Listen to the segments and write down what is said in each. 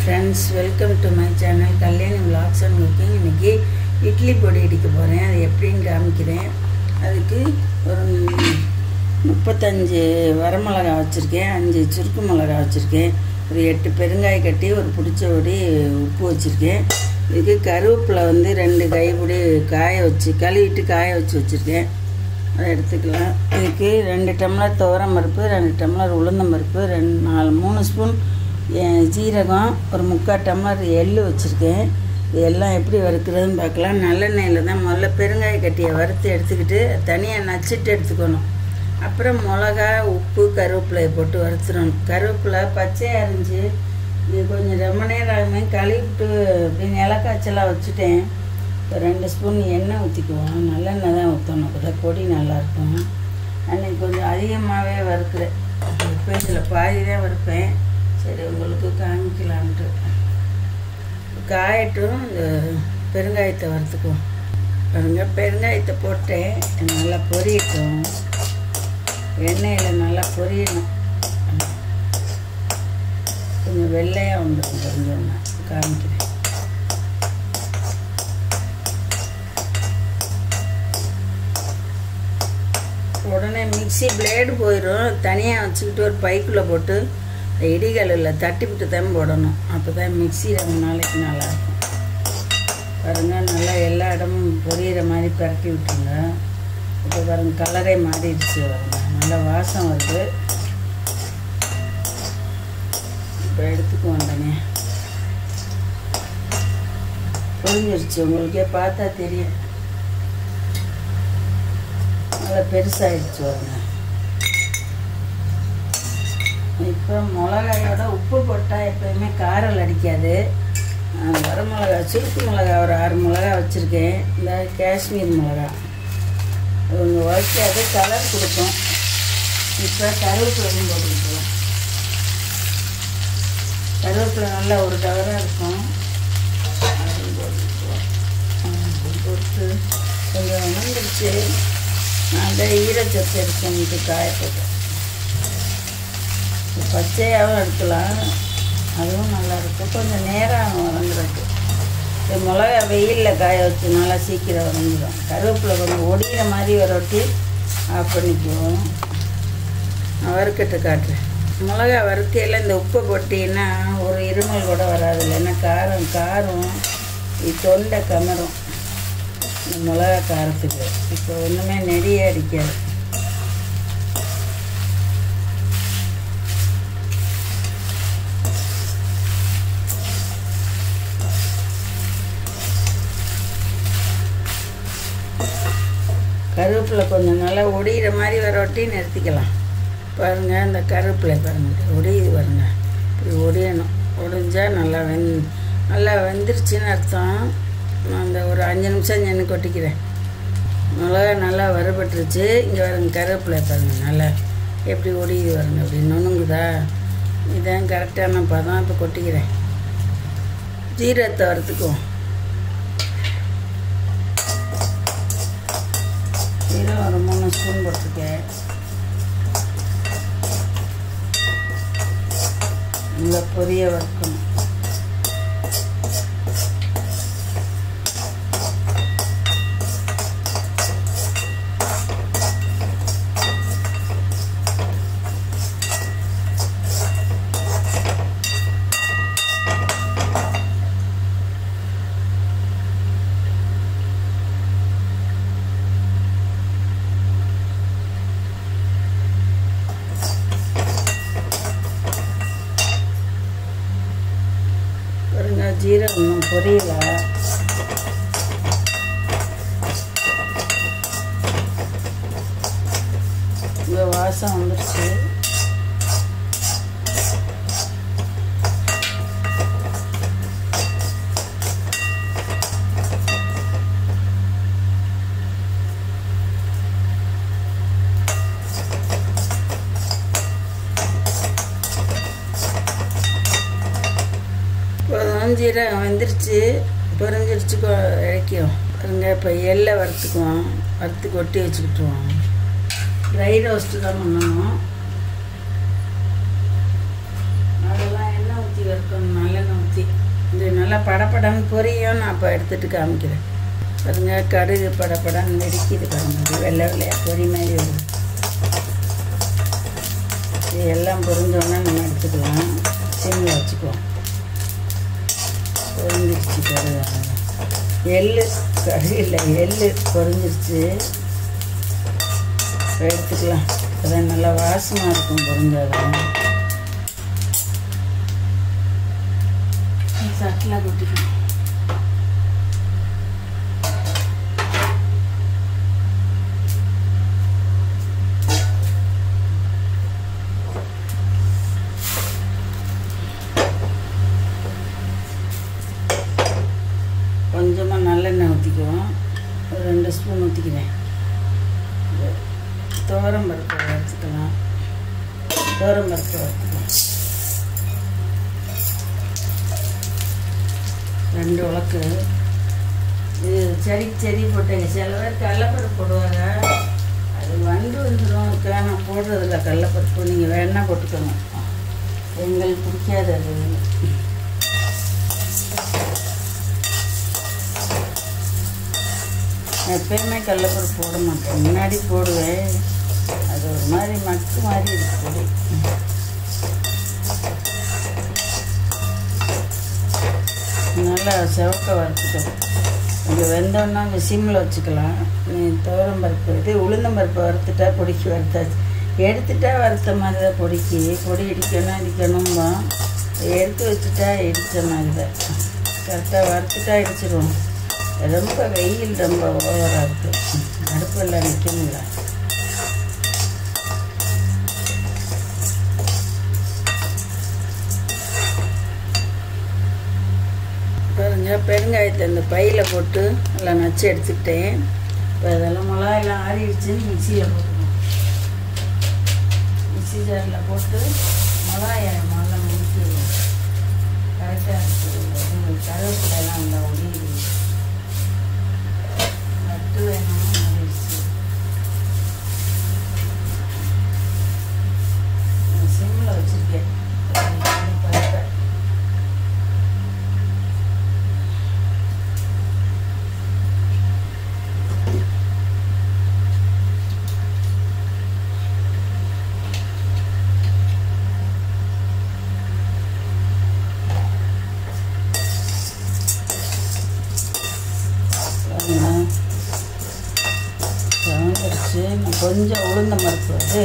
friends, welcome to my channel Kalyani Vlogs and Cooking. இன்னைக்கு இட்லி பொடி இடிக்க போறேன். அது எப்படின்னு காமிக்கிறேன். அதுக்கு ஒரு 35 வரமிளகாய் வச்சிருக்கேன், 5 சுருக்கு மிளகாய் வச்சிருக்கேன், ஒரு 8 பெருங்காய கட்டி, ஒரு புடிச்சபடி உப்பு வச்சிருக்கேன். இதுக்கு கருவேப்பிலை வந்து 2 கைப்பிடி காய வச்சு கழுவிட்டு காய வச்சு வச்சிருக்கேன். அதை எடுத்துக்கலாம். இதுக்கு 2 டம்ளர் துவரம் பருப்பு, 2 டம்ளர் உளுந்தம் பருப்பு, 3 ஸ்பூன் ஜீரகம், ஒரு 3/4 டம்ளர் எள்ளு வச்சுருக்கேன். இது எல்லாம் எப்படி வறுக்கிறதுன்னு பார்க்கலாம். நல்லெண்ணெயில் தான் முதல்ல பெருங்காய கட்டியை வறுத்து எடுத்துக்கிட்டு தனியாக நச்சுட்டு எடுத்துக்கணும். அப்புறம் மிளகா, உப்பு, கருவேப்பிலையை போட்டு வறுத்துடணும். கருவேப்பிலை பச்சையாக அரிஞ்சு இது கொஞ்சம் ரொம்ப நேரம் ஆகுமே கழுவிட்டு இப்படி நிலக்காய்ச்சலாக வச்சுட்டேன். இப்போ 2 ஸ்பூன் எண்ணெய் ஊற்றிக்குவோம். நல்லெண்ணெய் தான் ஊற்றணும், அப்போ தான் பொடி நல்லாயிருக்கும். அன்றைக்கி கொஞ்சம் அதிகமாகவே வறுக்கிறேன். இப்போ இதில் பாதி தான் வறுப்பேன். சரி, உங்களுக்கு காமிக்கலான்ட்டு. காயட்டும், இந்த பெருங்காயத்தை வறுத்துக்குவோம். பாருங்க, பெருங்காயத்தை போட்டேன், நல்லா பொரியட்டும். எண்ணெயில் நல்லா பொரியணும். கொஞ்சம் வெள்ளையாக வந்துடும். கொஞ்சம் காமிக்கிறேன். உடனே மிக்சி பிளேடு போயிடும். தனியாக வச்சுக்கிட்டு ஒரு பைக்குள்ளே போட்டு இடிகளில் தட்டிவிட்டு தான் போடணும். அப்போ தான் மிக்சி 2 நாளைக்கு நல்லாயிருக்கும். பாருங்கள், நல்லா எல்லா இடமும் பொரியிற மாதிரி பரட்டி விட்டுருங்க. இப்போ பாருங்கள், கலரே மாறிடுச்சு. பாருங்க, நல்லா வாசம் வருது. இப்போ எடுத்துக்குவோம். உடனே பொரிஞ்சிருச்சு, உங்களுக்கே பார்த்தா தெரியும். நல்லா பெருசாகிடுச்சு. பாருங்க, இப்போ மிளகாயோட உப்பு போட்டால் எப்போயுமே காரம் அடிக்காது. வரமிளகா, சுருக்கு மிளகா ஒரு 6 மிளகா வச்சுருக்கேன். இந்த காஷ்மீர் மிளகா இவங்க வைக்காது, கலர் கொடுக்கும். இப்போ கருவேப்பிலையும் போட்டுக்கிட்டுருவோம். கருவேப்பிலை நல்லா ஒரு டவராக இருக்கும். அதையும் போட்டுக்கிட்டுருவோம். போட்டு கொஞ்சம் உணர்ந்துருச்சு. நான் அந்த ஈரச்சத்து எடுத்து காய போட்டேன். பச்சையாகவும் எடுக்கலாம், அதுவும் நல்லாயிருக்கும். கொஞ்சம் நேரம் வதங்குறதுக்கு. இந்த மிளகா வெயிலில் காய வச்சனால சீக்கிரம் வதங்கிடும். கருவேப்பிலை கொஞ்சம் ஒடிகிற மாதிரி வரட்டி ஆஃப் பண்ணிக்குவோம். நான் வறுக்கட்டு காட்டுறேன். மிளகா வறுக்கையில் இந்த உப்பை போட்டிங்கன்னா ஒரு இருமல் கூட வராது. இல்லைன்னா காரம் தொண்டை கமரும் இந்த மிளகா காரத்துக்கு. இப்போ ஒன்றுமே நெடியே அடிக்காது. கருவேப்பிலை கொஞ்சம் நல்லா ஒடிகிற மாதிரி வரட்டி நிறுத்திக்கலாம். பாருங்கள், இந்த கருவேப்பிலை பாருங்கள் ஒடியுது. பாருங்கள், இப்படி ஒடியணும். ஒடிஞ்சால் நல்லா வெந்துருச்சுன்னு அர்த்தம். நான் அந்த ஒரு 5 நிமிஷம் சென்று கொட்டிக்கிறேன். மிளகா நல்லா வறுபட்டுருச்சு. இங்கே பாருங்க, கருவேப்பிலை பாருங்கள் நல்லா எப்படி ஒடியுது. பாருங்க, அப்படி நுணுங்குதா. இதான் கரெக்டான பதம். இப்போ கொட்டிக்கிறேன். ஜீரகத்தை வறுத்துக்குவோம். ஜீரகம் ஒரு 3 ஸ்பூன் போட்டிருக்கேன். நல்லா பொரிய வறுக்கணும். ஜீரகம் இன்னும் பொரியல. இவ்வளோ வாசம் வந்துடுச்சு. ஜீரகம் வந்துருச்சு, பொரிஞ்சிருச்சு. இறக்கியும் பாருங்க. இப்போ எள்ளை வறுத்துக்குவோம். வறுத்து கொட்டி வச்சுக்கிட்டுருவோம். ட்ரை ரோஸ்ட்டு தான் பண்ணணும். அதெல்லாம் எண்ணெய் ஊற்றி வறுக்கணும். நல்லெண்ணெய் ஊற்றி நல்லா படப்படன்னு பொரியும். நான் இப்போ எடுத்துகிட்டு காமிக்கிறேன் பாருங்க. கடுகு படப்படன்னு வெடிக்கிது பாருங்க. வெள்ளை வெள்ளையாக பொரி மாதிரி வருது. இது எல்லாம் பொரிஞ்சோன்னா நம்ம எடுத்துக்கலாம். சிம்மில் வச்சுக்குவோம். பொரிஞ்சிருச்சு கடுகு. எள்ளு கடுகு இல்லை, எள்ளு பொரிஞ்சிருச்சு. இப்போ எடுத்துக்கலாம். அதான் நல்லா வாசமாக இருக்கும் பொரிஞ்சாதான். சட்டில் கொட்டிக்கலாம். கொஞ்சமாக நல்லெண்ணெய் ஊற்றிக்குவோம். ஒரு 2 ஸ்பூன் ஊற்றிக்கிறேன். துவரம் பருப்பு வறுத்துக்கலாம். துவரம் பருப்பு வறுத்துக்கலாம். 2 உலக்கு. இது செடி போட்டேங்க. சில பேர் கடலைப்பருப்பு போடுவாங்க. அது வந்துடும். நான் போடுறதில்ல கடலைப்பருப்பு. நீங்கள் வேணா போட்டுக்கோங்க. எங்களுக்கு பிடிக்காது அது. எப்பயுமே கடலைப்பருப்பு போட மாட்டேன். முன்னாடி போடுவேன். அது ஒரு மாதிரி மக்கு மாதிரி இருக்கு பொடி. நல்லா செவக்க வறுத்துக்கணும். கொஞ்சம் வெந்தோன்னா அந்த சிம்மில் வச்சுக்கலாம். துவரம் பருப்பு இது உளுந்தம் பருப்பு வறுத்துட்டா பொடிக்கு வறுத்தாச்சு. எடுத்துட்டா வறுத்த மாதிரி தான் பொடிக்கு. பொடி இடிக்கணும்பா. எடுத்து வச்சுட்டா இடித்த மாதிரி தான். கரெக்டாக வறுத்துட்டா இடிச்சிடுவோம். ரொம்ப வெயில் ரொம்ப ஓவராக இருக்குது. அடுப்பில் நிற்க முடியல. பாருங்க, பெருங்காயத்தை இந்த பையில் போட்டு நல்லா நச்சு எடுத்துக்கிட்டேன். இப்போ இதெல்லாம் மிளகாயெல்லாம் ஆறிடுச்சுன்னு மிக்சியில் போட்டுக்கணும். மிக்சி ஜாரில் போட்டு மிளகாயை நல்லா முடிக்கிடுவோம். கரெக்டாக இருக்குது. உங்களுக்கு கருவேப்பிலையெல்லாம் நல்லா ஒடியுது. நட்டு வேணும் ஆறிடுச்சு. சிம்மில் வச்சுருக்கேன். செவந்துருச்சு. கொஞ்சம் உளுந்த மறுப்பு அது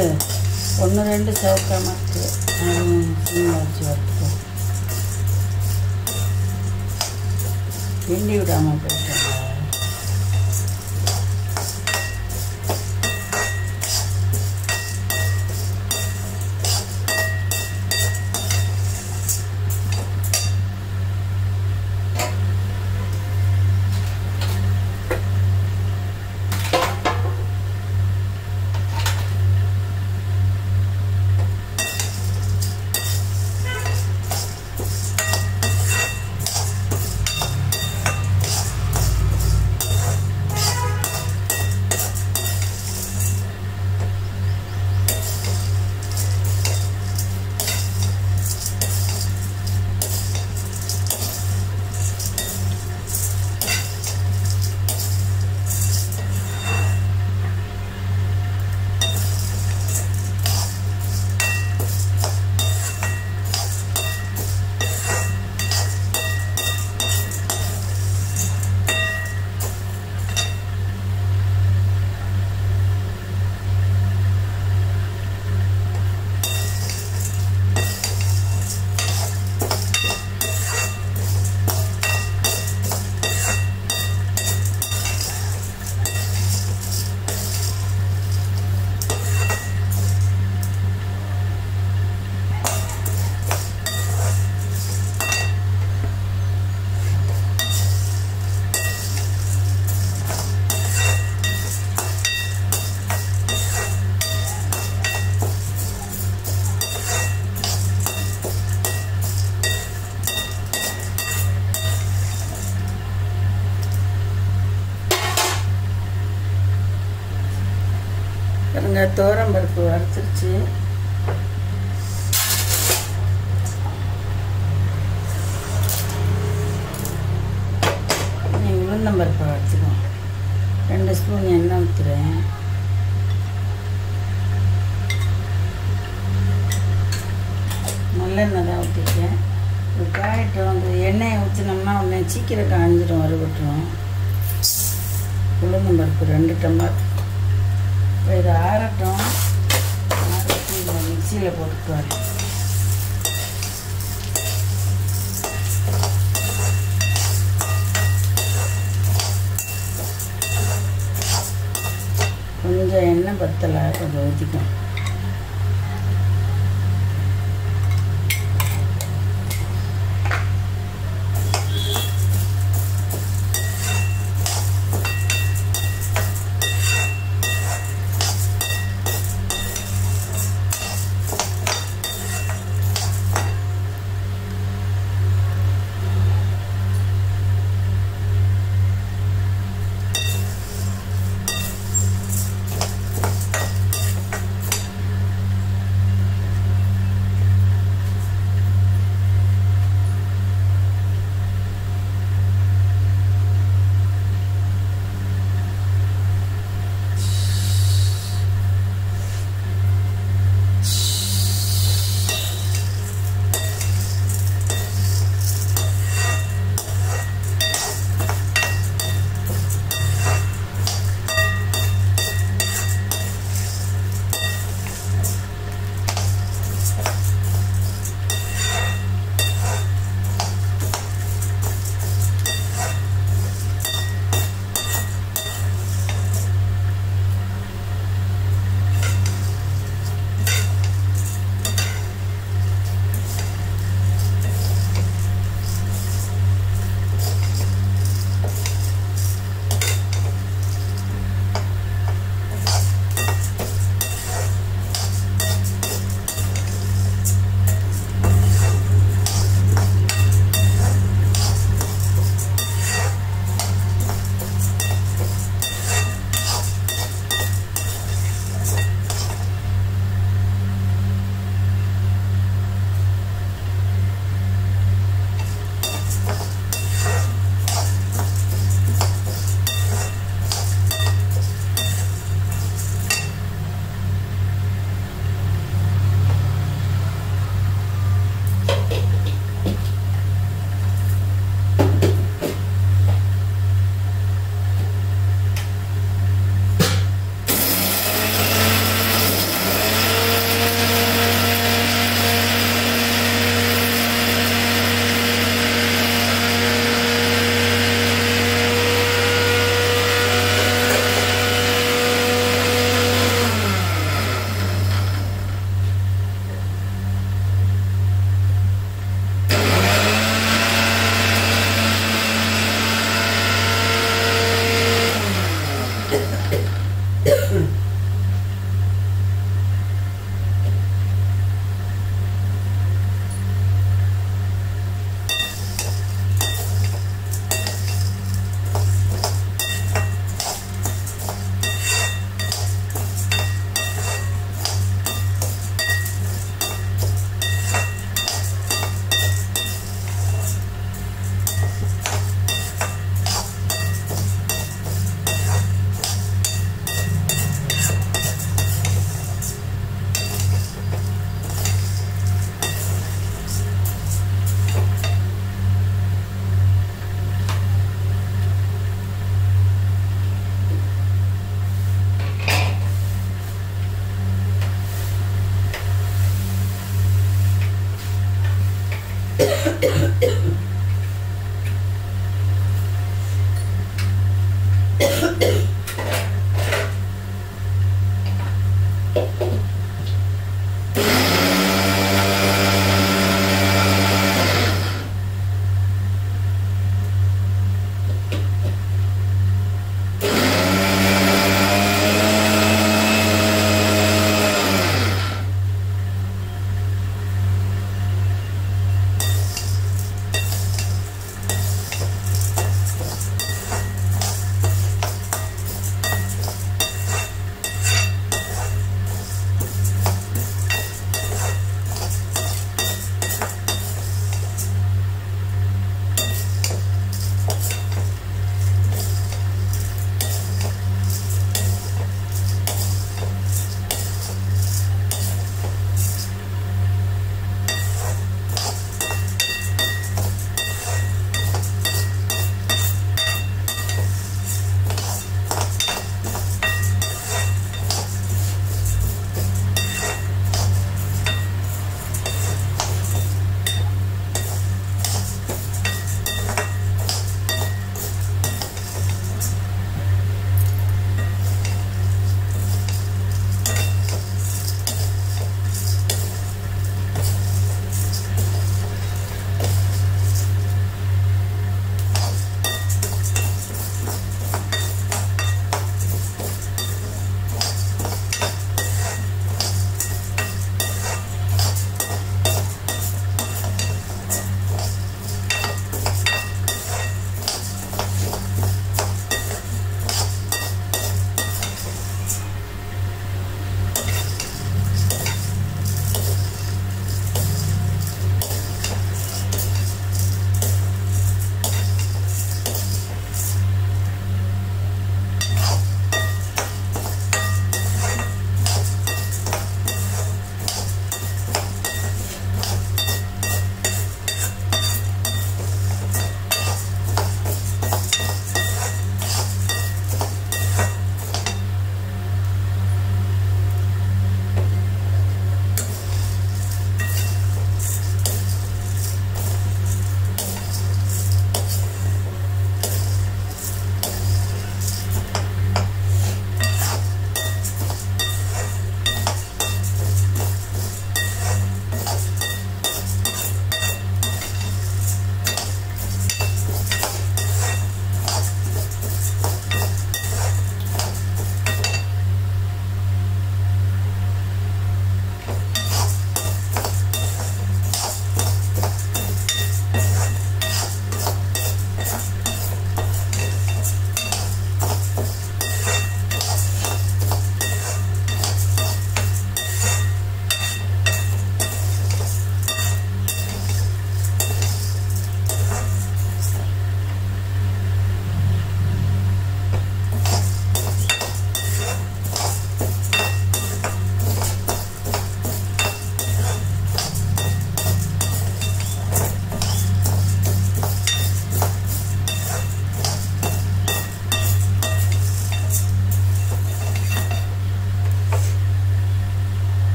1-2 செவக்காம இருக்குது. சிம்மில் வச்சு வறுத்துக்கோ. கிண்டி விடாமல் போயிட்டாங்க. பாருங்க, துவரம் பருப்பு வறுத்துருச்சு. உளுந்தம்பருப்பை வச்சுக்குவோம். 2 ஸ்பூன் எண்ணெய் ஊற்றுறேன். நல்லெண்ணெய் தான் ஊற்றிருக்கேன். இது காயட்டும். அந்த எண்ணெயை ஊற்றினோம்னா உடனே சீக்கிரம் காய்ஞ்சிடும், வறுபட்டுரும். உளுந்தம்பருப்பு 2 டம்ளர். இப்போ இதை ஆறட்டும். ஆறட்டி இதை மிக்சியில் போட்டுட்டு வரேன். கொஞ்சம் எண்ணெய் பத்தலை, கொஞ்சம் ஊற்றிக்கும்.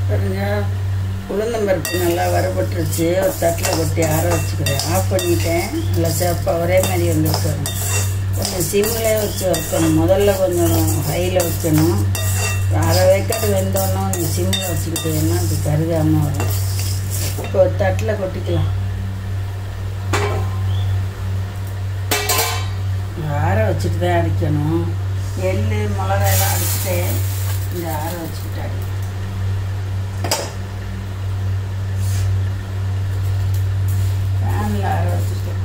பாருங்க, உளுந்தம்பருப்பு நல்லா வறுபட்டுருச்சு. ஒரு தட்டில் கொட்டி ஆற வச்சுக்கிறேன். ஆஃப் பண்ணிட்டேன். நல்லா சேப்பாக ஒரே மாதிரி வந்துருக்கணும். கொஞ்சம் சிம்மிலே வச்சு வறுக்கணும். முதல்ல கொஞ்சம் ஹையில் வைக்கணும். அரை வேக்காடு வெந்தோன்னா கொஞ்சம் சிம்மில் வச்சுக்கிட்டேன்னா அது கருகாமல் வரும். இப்போ ஒரு தட்டில் கொட்டிக்கலாம். ஆற வச்சுட்டு தான் அடிக்கணும். எள் மிளகாயெல்லாம் அடிச்சுட்டேன். இந்த ஆற வச்சுக்கிட்டு அடி. ஃபேனில் ஆற வச்சுட்டேன்.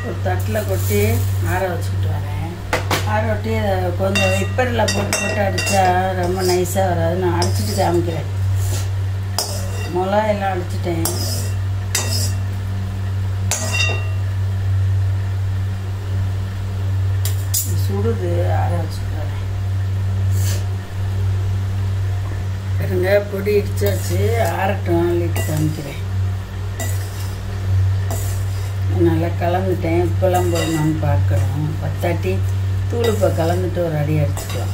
ஒரு தட்டில் கொட்டி ஆற வச்சுக்கிட்டு வரேன். ஆற ஒட்டி கொஞ்சம் விப்பரில் போட்டு அடித்தா ரொம்ப நைஸாக வராது. நான் அடிச்சுட்டு காமிக்கிறேன். மிளகாயெல்லாம் அடிச்சிட்டேன். சுடுது. ஆற வச்சுட்டு வரேன். இருங்க, பொடி இடிச்சாச்சு. ஆறட்டும், அள்ளிட்டு காமிக்கிறேன். நல்லா கலந்துட்டேன். உப்பெல்லாம் போடணும்னு பார்க்கணும். பத்தாட்டி தூள் இப்போ கலந்துட்டு ஒரு அடி அடிச்சுக்கலாம்.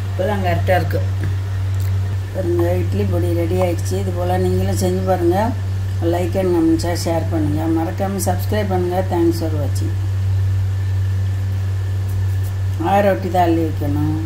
இப்போதான் கரெக்டாக இருக்கும். பாருங்க, இட்லி பொடி ரெடி ஆகிடுச்சு. இது போல் நீங்களும் செஞ்சு பாருங்கள். லைக் அண்ட் கமெண்ட்ஸாக ஷேர் பண்ணுங்கள். மறக்காமல் சப்ஸ்கிரைப் பண்ணுங்கள். தேங்க்ஸ் ஃபார் வாட்சிங். ஆற ஒட்டி தான் அள்ளி வைக்கணும்.